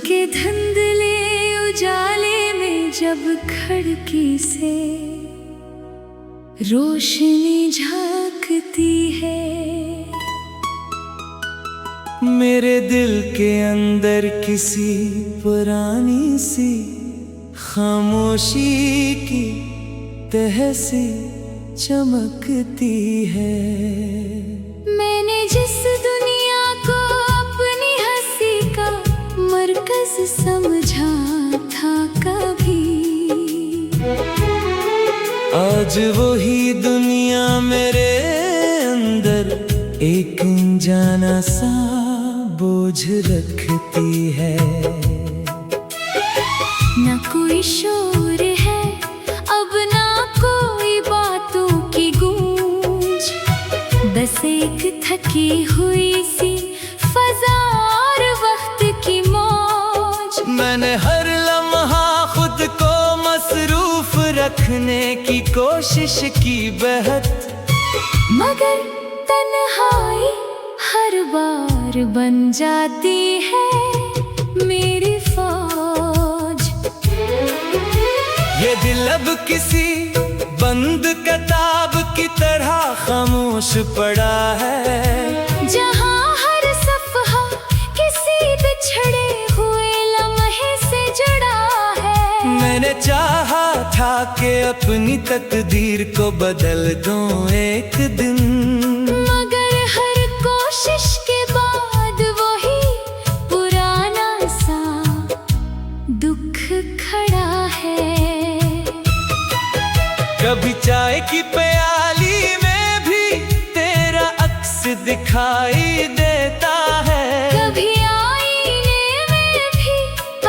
के धुंधले उजाले में जब खिड़की से रोशनी झांकती है, मेरे दिल के अंदर किसी पुरानी सी खामोशी की तहसी चमकती है। मैंने जिस दुनिया को अपनी हंसी का मरकज समझा था कभी, आज वही दुनिया मेरे अंदर एक अनजाना सा बोझ रखती है। न कोई शोर है अब, ना कोई बातों की गूंज, बस एक थकी हुई सी फजा और वक्त की मौज। मैंने हर लम्हा खुद को मसरूफ रखने की कोशिश की बेहद, मगर तन्हाई हर बार बन जाती है मेरी फौज। ये दिल अब किसी बंद किताब की तरह खामोश पड़ा है, जहाँ हर सफ़हा किसी बिछड़े हुए लम्हे से जुड़ा है। मैंने चाहा था कि अपनी तकदीर को बदल दूं एक दिन, मगर हर कोशिश के बाद वही पुराना सा दुख खड़ा है। कभी चाय की प्याली में भी तेरा अक्स दिखाई देता है, कभी आईने में भी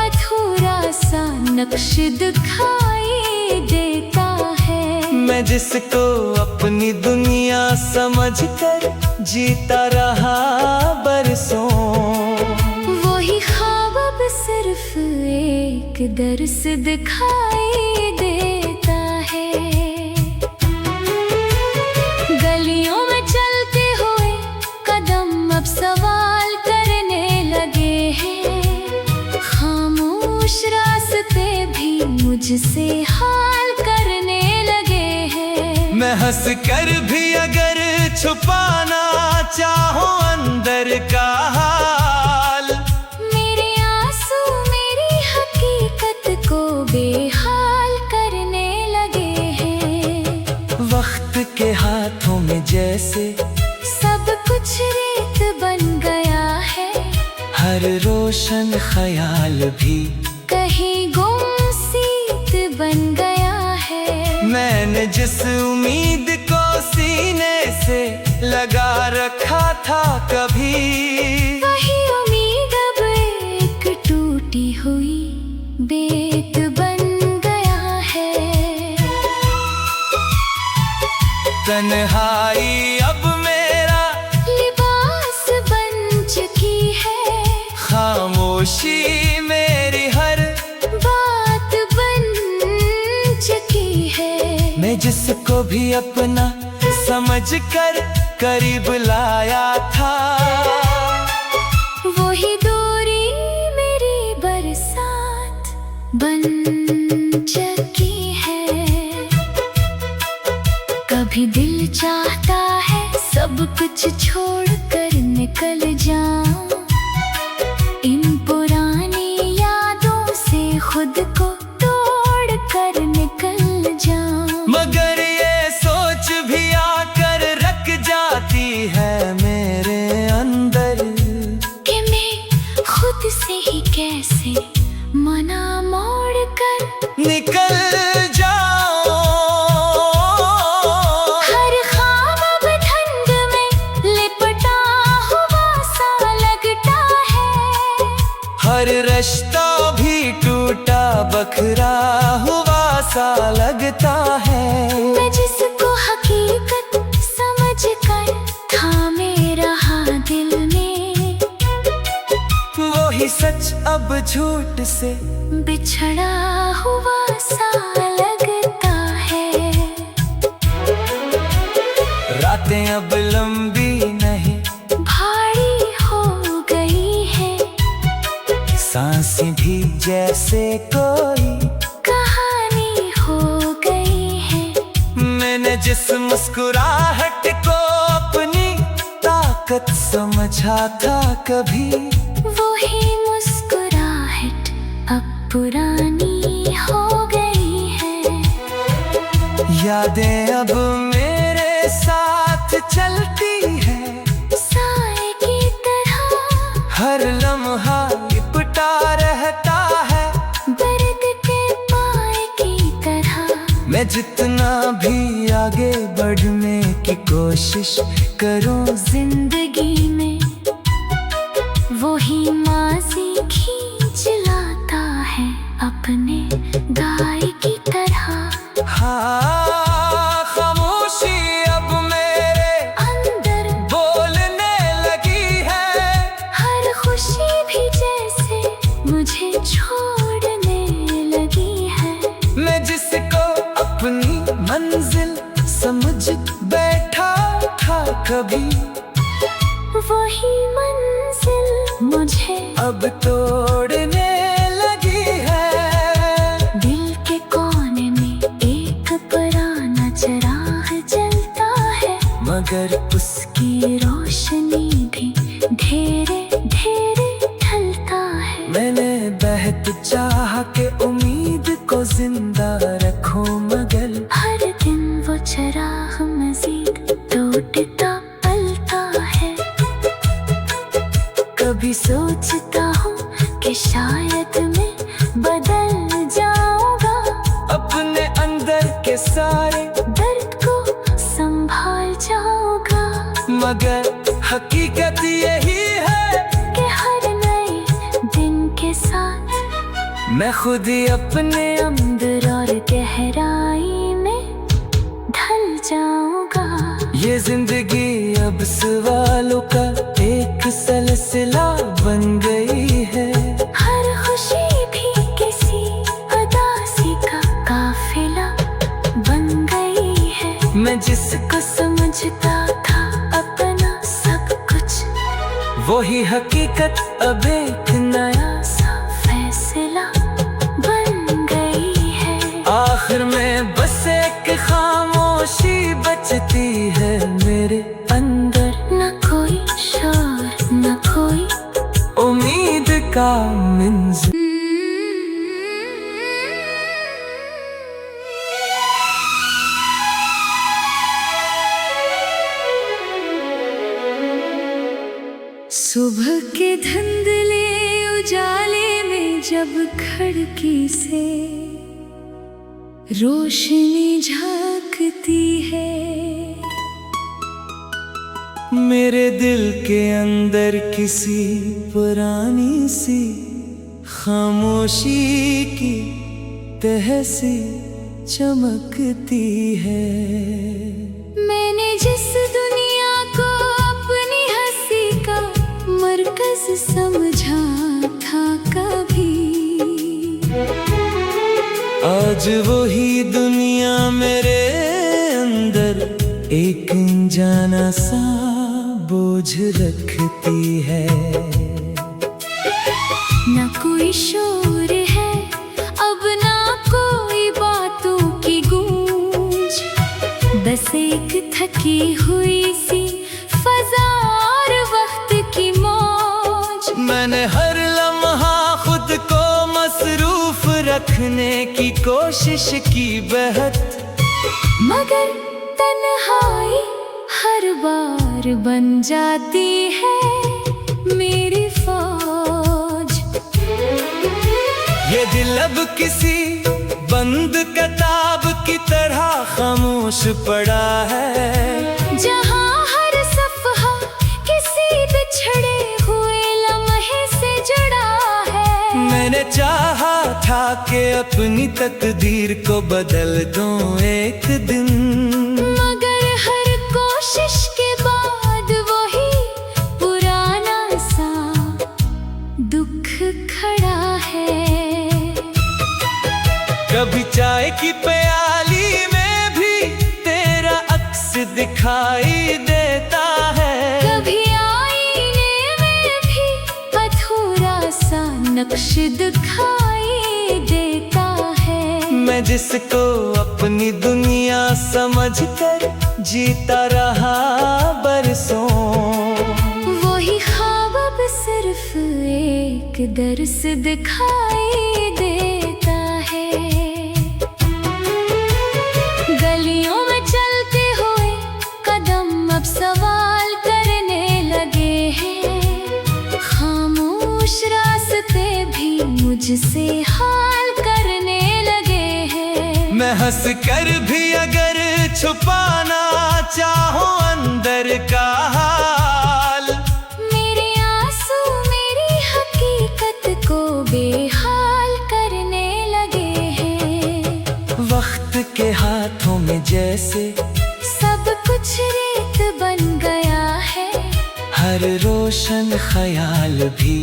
अधूरा सा नक्श दिखाई देता है। मैं जिसको अपनी दुनिया समझकर जीता रहा बरसों, वही ख्वाब अब सिर्फ एक दर्स दिखाई देता है। गलियों में चलते हुए कदम अब सवाल करने लगे हैं, खामोश रास्ते भी मुझसे हाल करने लगे हैं। मैं हंस कर भी अगर छुपाना चाहूं अंदर का हाल, मेरे आंसू मेरी हकीकत को बेहाल करने लगे हैं। वक्त के हाथों में जैसे सब कुछ रेत बन गया है, हर रोशन ख्याल भी कहीं गुमसीत बन गया है। मैंने जिस उम्मीद को सीने से लगा रखा था कभी, वही उम्मीद अब एक टूटी हुई बेत बन गया है। तन्हाई अब मेरा लिबास बन चुकी है, खामोशी मेरी हर बात बन चुकी है। मैं जिसको भी अपना समझकर करीब लाया था, वही दूरी मेरी बरसात बन चुकी है। कभी दिल चाहता है सब कुछ छोड़कर निकल जाऊं, इन पुरानी यादों से खुद को तोड़ कर निकल जाऊं, मगर ये सोच भी आकर रख जाती है मेरे अंदर कि मैं खुद से ही कैसे मना मोड़ कर निकल जाऊं। हर ख्वाब अब धुंध में लिपटा हुआ सा लगता है, हर रिश्ता भी टूटा बखरा हुआ सा लगता है। मैं जिसको हकीकत समझ कर थामे रहा दिल में, वही सच अब झूठ से बिछड़ा हुआ सा लगता है। रातें अब लंबी नहीं भारी हो गई है, सांसें जिस मुस्कुराहट को अपनी ताकत समझा था कभी, वही मुस्कुराहट अब पुरानी हो गई है। यादें अब मेरे साथ चलती है, साए की तरह हर लम्हा लिपटा रहता है। दर्द के पाए की तरह मैं जितना भी आगे बढ़ने की कोशिश करूं, जिंदगी में वही माजी खींच लाता है अपने गाय की तरह। हाँ, खामोशी अब मेरे अंदर बोलने लगी है। हर खुशी भी जैसे मुझे छोड़ने लगी है। मैं जिसको अपनी मंजिल समझ बैठा था कभी, वही मंजिल मुझे अब तोड़ने लगी है। दिल के कोने में एक पुराना चिराग जलता है, मगर उसकी रोशनी भी धीरे धीरे ढलता है। मैंने बेहद चाहा के उम्मीद को जिंदा रखूं, मगर हर दिन वो चिराग मजीद टूटता पलता है। कभी सोचता हूँ कि शायद मैं बदल जाऊंगा, अपने अंदर के सारे दर्द को संभाल जाऊंगा। मगर हकीकत यही है कि हर नए दिन के साथ मैं खुद ही अपने अंदर और गहराई में ढल जाऊंगा। ये जिंदगी अब सवालों का एक सिलसिला बन गई है। हर खुशी भी किसी उदासी का काफिला बन गई है। मैं जिसको समझता था अपना सब कुछ, वही हकीकत अब एक नया सा फैसला बन गई है। आखिर में बस एक खामोशी बचती है मेरे अंदर, न कोई शोर न कोई उम्मीद का मंजिल। सुबह के धुंधले उजाले में जब खिड़की से रोशनी झांकती है, मेरे दिल के अंदर किसी पुरानी सी खामोशी की तह से चमकती है। मैंने जिस दुनिया को अपनी हंसी का मरकज समझा था कभी, आज वही दुनिया मेरे अंदर एक अनजाना सा बोझ रखती है। न कोई शोर है अब, ना कोई बातों की गूंज, बस एक थकी हुई सी फजा और वक्त की मौज। मैंने हर लम्हा खुद को मसरूफ रखने की कोशिश की बेहद, मगर तन्हाई हर बार बन जाती है मेरी फौज। ये दिल अब किसी बंद किताब की तरह खामोश पड़ा है, जहाँ हर सफ़हा किसी बिछड़े हुए लम्हे से जुड़ा है। मैंने चाहा था कि अपनी तकदीर को बदल दूं एक दिन, मगर हर कोशिश के बाद वही पुराना सा दुख खड़ा है। कभी चाय की प्याली में भी तेरा अक्स दिखाई देता है, कभी आईने में भी अधूरा सा नक्श दिखाई देता है। मैं जिसको अपनी दुनिया समझकर जीता रहा बरसों, वही ख्वाब अब सिर्फ एक दर्स दिखाई देता है। गलियों में चलते हुए कदम अब सवाल करने लगे हैं, खामोश रास्ते भी मुझसे हाल करने लगे हैं। मैं हंस कर भी अगर छुपाना चाहूं अंदर का हाल, मेरे आंसू मेरी हकीकत को बेहाल करने लगे हैं। वक्त के हाथों में जैसे सब कुछ रेत बन गया है, हर रोशन ख्याल भी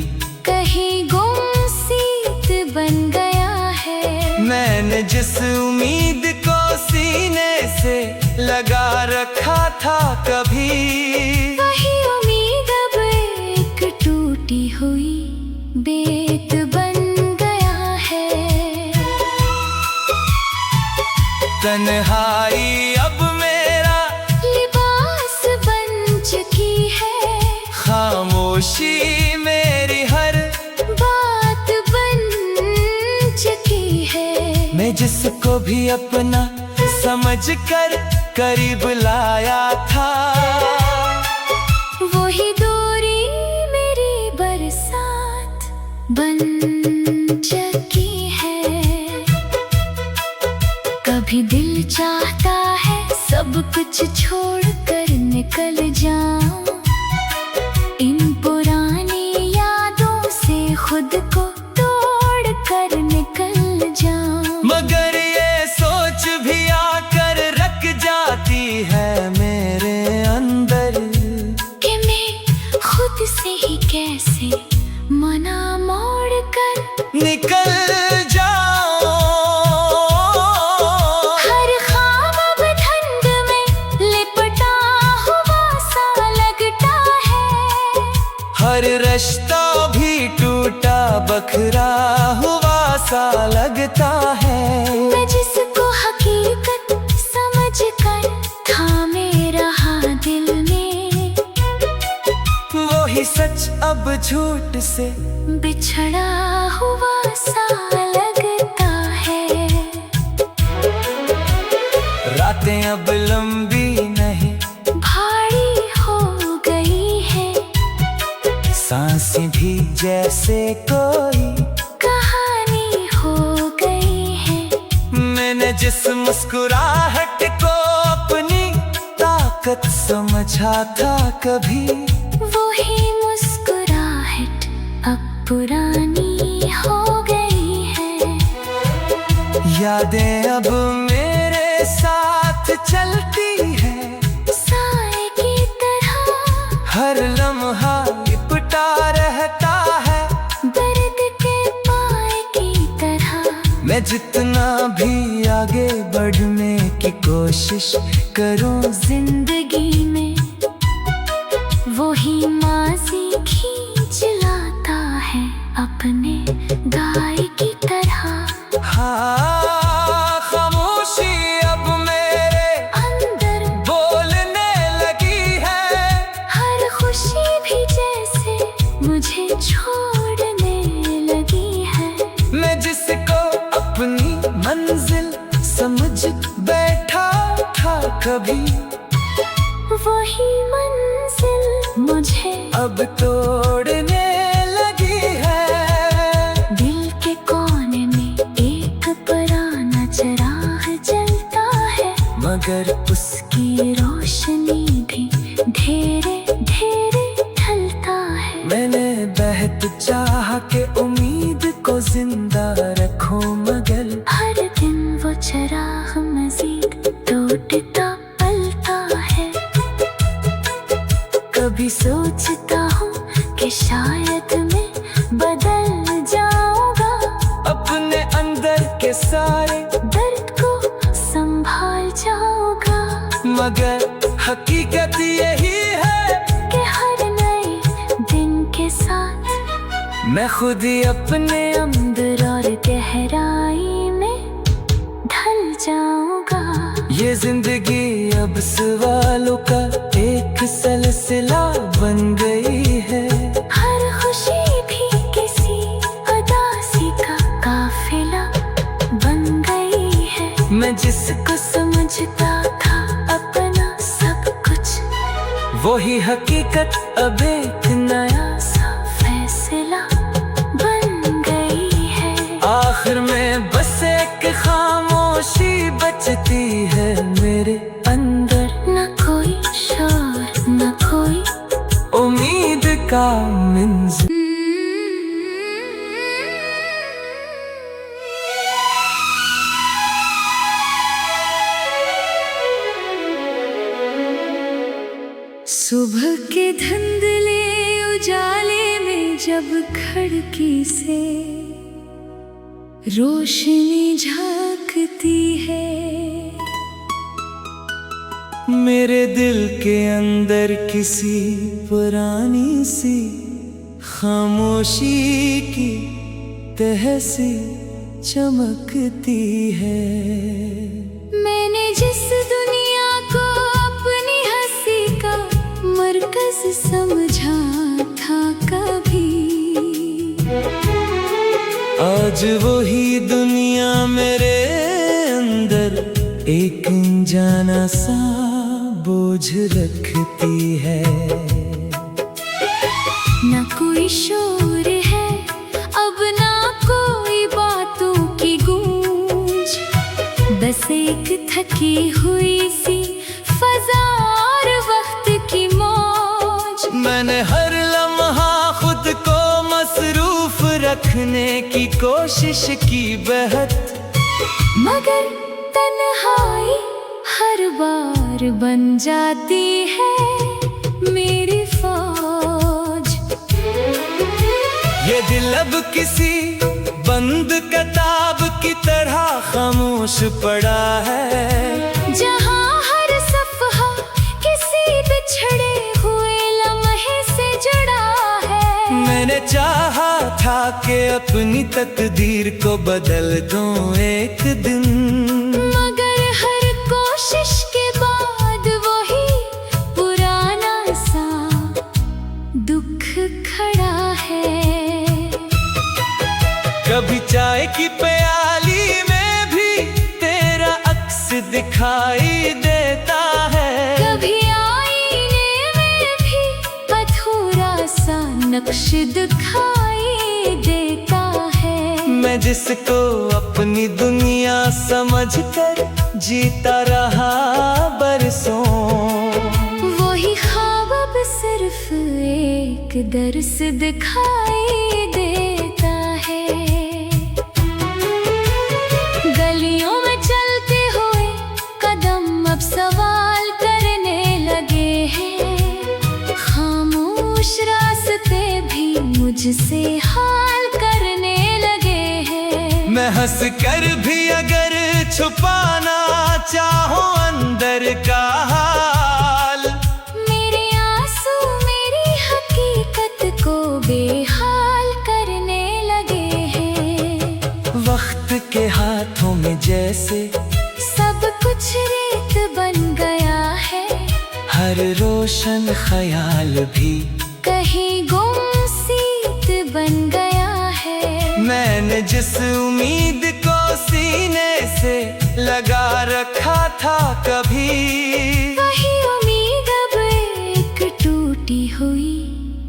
कहीं गुमसीत बन गया है। मैंने जिस उम्मीद को सीने से लगा रखा था कभी, वही उम्मीद अब एक टूटी हुई बेत बन गया है। तन्हाई अब मेरा लिबास बन चुकी है, खामोशी मेरी हर बात बन चुकी है। मैं जिसको भी अपना समझकर करीब लाया था, वही दूरी मेरी बरसात बन चुकी है। कभी दिल चाहता है सब कुछ छोड़कर निकल जाऊं, इन पुरानी यादों से खुद को तोड़ कर निकल जाऊं। मगर ये सोच भी आकर रख जाती है मेरे अंदर, कि मैं खुद से ही कैसे मना मोड़ कर निकल जाओ। हर ख्वाब अब धुंध में लिपटा हुआ सा लगता है, हर रिश्ता भी टूटा बखरा हुआ सा लगता है। मैं जिसको हकीकत समझकर थामे रहा दिल में, वो ही सच अब झूठ से बिछड़ा हुआ सा लगता है। रातें अब लंबी नहीं भारी हो गई है, सांसें भी जैसे कोई कहानी हो गई है। मैंने जिस मुस्कुराहट को अपनी ताकत समझा था कभी, वही मुस्कुराहट अब पुरानी हो गई है। यादें अब मेरे साथ चलती है, साए की तरह हर लम्हा लिपटा रहता है। दर्द के पाए की तरह मैं जितना भी आगे बढ़ने की कोशिश करूं, जिंदगी में वही माजी खींच लाता है अपने गाय की तरह। हाँ, खामोशी अब मेरे अंदर बोलने लगी है, हर खुशी भी जैसे मुझे छोड़ने लगी है। मैं जिसको अपनी मंजिल समझ बैठा था कभी, वही मंजिल मुझे अब तोड़ने लगी है। दिल के कोने में एक पुराना चिराग जलता है, मगर उसकी रोशनी भी धीरे धीरे ढलता है। मैंने बेहद चाहा के उम्मीद को जिंदा रखूं, मगर हर दिन वो चिराग मजीद टूटता पलता है। कभी सोचता हूँ कि शायद मैं बदल जाऊंगा, अपने अंदर के सारे दर्द को संभाल जाऊंगा। मगर हकीकत यही है कि हर नए दिन के साथ मैं खुद ही अपने अंदर और गहराई में ये जिंदगी अब सवालों का एक सिलसिला बन गई है। हर खुशी भी किसी उदासी का काफिला बन गई है। मैं जिसको समझता था अपना सब कुछ, वही हकीकत अब एक नया सा फैसला बन गई है। आखिर में बस एक खामोशी बचती है मेरे अंदर। न कोई शोर न कोई उम्मीद का मंज़िल। सुबह के धुंधले उजाले में जब खिड़की से रोशनी झांकती है, मेरे दिल के अंदर किसी पुरानी सी खामोशी की तहसी चमकती है। मैंने जिस दुनिया को अपनी हंसी का मरकज समझा था कभी, आज वही दुनिया मेरे अंदर एक अनजाना सा बोझ रखती है। न कोई शोर है अब ना कोई बातों की गूंज, बस एक थकी हुई सी फजा और वक्त की मौज। मैंने हर लम्हा खुद को मसरूफ रखने की कोशिश की बेहद, मगर तन्हाई हर बार बन जाती है मेरी फौज। ये दिल अब किसी बंद किताब की तरह खामोश पड़ा है, जहाँ हर सफ़हा किसी बिछड़े हुए लम्हे से जुड़ा है। मैंने चाहा था कि अपनी तकदीर को बदल दूं एक दिन, मगर हर कोशिश के बाद वही पुराना सा दुख खड़ा है। कभी चाय की प्याली में भी तेरा अक्स दिखाई देता है, कभी आईने में भी अधूरा सा नक्श दिखाई देता है। मैं जिसको अपनी दुनिया समझकर जीता रहा बरसों, वही ख्वाब अब सिर्फ एक दर्स दिखाई देता है। गलियों में चलते हुए कदम अब सवाल करने लगे हैं, खामोश रास्ते भी मुझसे हाल करने लगे हैं। मैं हंस कर भी अगर छुपाना चाहूं अंदर का हाल, मेरे आंसू मेरी हकीकत को बेहाल करने लगे हैं। वक्त के हाथों में जैसे सब कुछ रेत बन गया है, हर रोशन ख्याल भी कहीं गुमसीत बन गया है। मैंने जिस उम्मीद को सीने से लगा रखा था कभी, वही उम्मीद अब एक टूटी हुई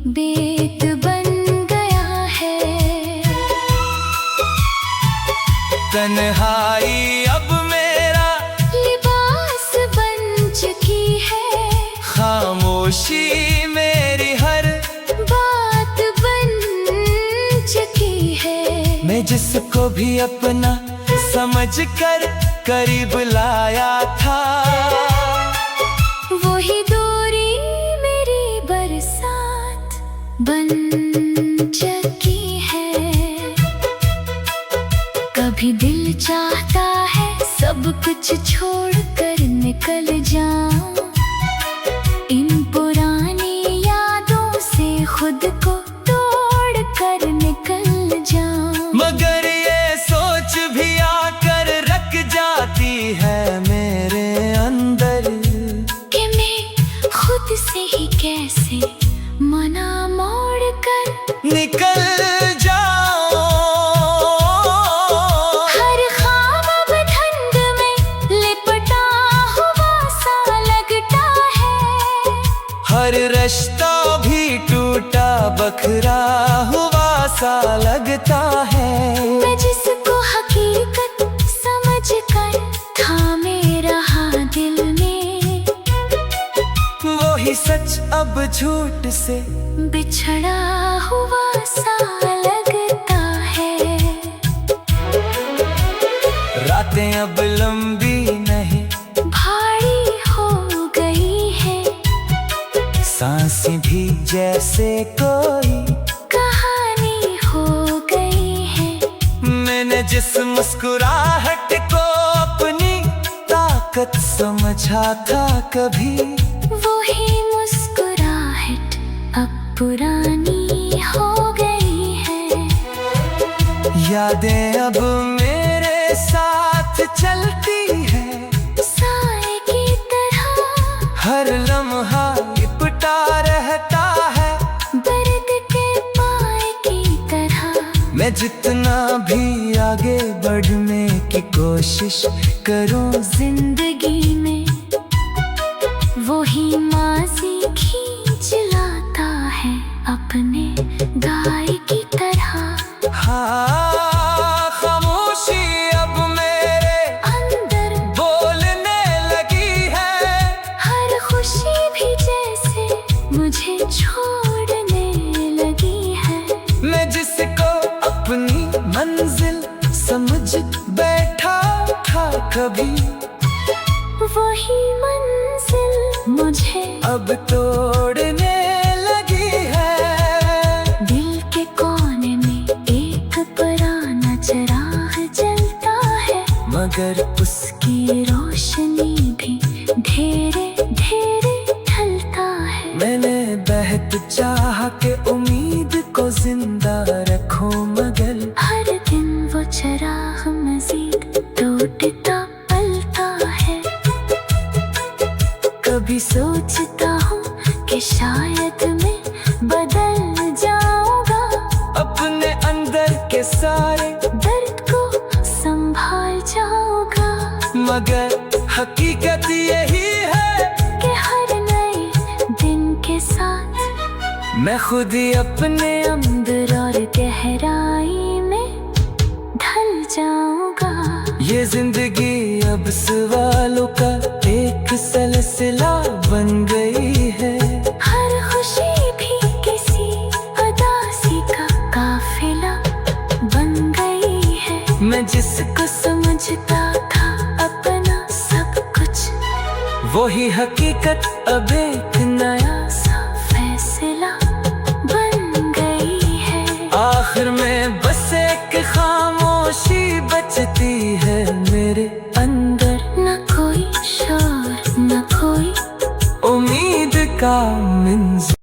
बेत बन गया है। तन्हाई अब मेरा लिबास बन चुकी है, खामोशी मेरी हर बात बन चुकी है। मैं जिसको भी अपना समझकर करीब लाया था, वही दूरी मेरी बरसात बन चुकी है। कभी दिल चाहता है सब कुछ छोड़कर निकल जाऊं, इन पुरानी यादों से खुद को तोड़ कर निकल जाऊं, मगर ये सोच भी आकर रख जाती है मेरे हर रिश्ता भी टूटा बखरा हुआ सा लगता है। मैं जिसको हकीकत समझ कर थामे रहा दिल में, वो ही सच अब झूठ से बिछड़ा हुआ सा लगता है। रातें अब लंबी नहीं भारी हो गई है, सांसें भी जैसे कोई कहानी हो गई है। मैंने जिस मुस्कुराहट को अपनी ताकत समझा था कभी, वही मुस्कुराहट अब पुरानी हो गई है। यादें अब मेरे साथ चलती है, साए की तरह हर लम्हा लिपटा रहता है। दर्द के पाए की तरह मैं जितना भी आगे बढ़ने की कोशिश करूं, जिंदगी में वही माजी खींच लाता है अपने गाय की तरह। हाँ, खामोशी अब मेरे अंदर बोलने लगी है। हर खुशी भी जैसे मुझे छोड़ने लगी है। मैं जिसको अपनी मंजिल समझ बैठा था कभी, वही मंजिल मुझे अब तोड़ने लगी है। दिल के कोने में एक पुराना चिराग जलता है, मगर उसकी रोशनी भी धीरे धीरे ढलता है। मैंने बेहद चाहा के उम्मीद को जिंदा रखूं, मगर हर दिन वो चिराग मजीद टूटता पलता है। कभी सोचता हूँ कि शायद मैं बदल जाऊंगा, अपने अंदर के सारे दर्द को संभाल जाऊंगा। मगर हकीकत यही है कि हर नए दिन के साथ मैं खुद ही अपने अंदर और गहराई में ढल जाऊंगा। ये जिंदगी अब सवालों का एक सिलसिला बन गई है। हर खुशी भी किसी उदासी का काफिला बन गई है। मैं जिसको समझता था अपना सब कुछ, वही हकीकत अब एक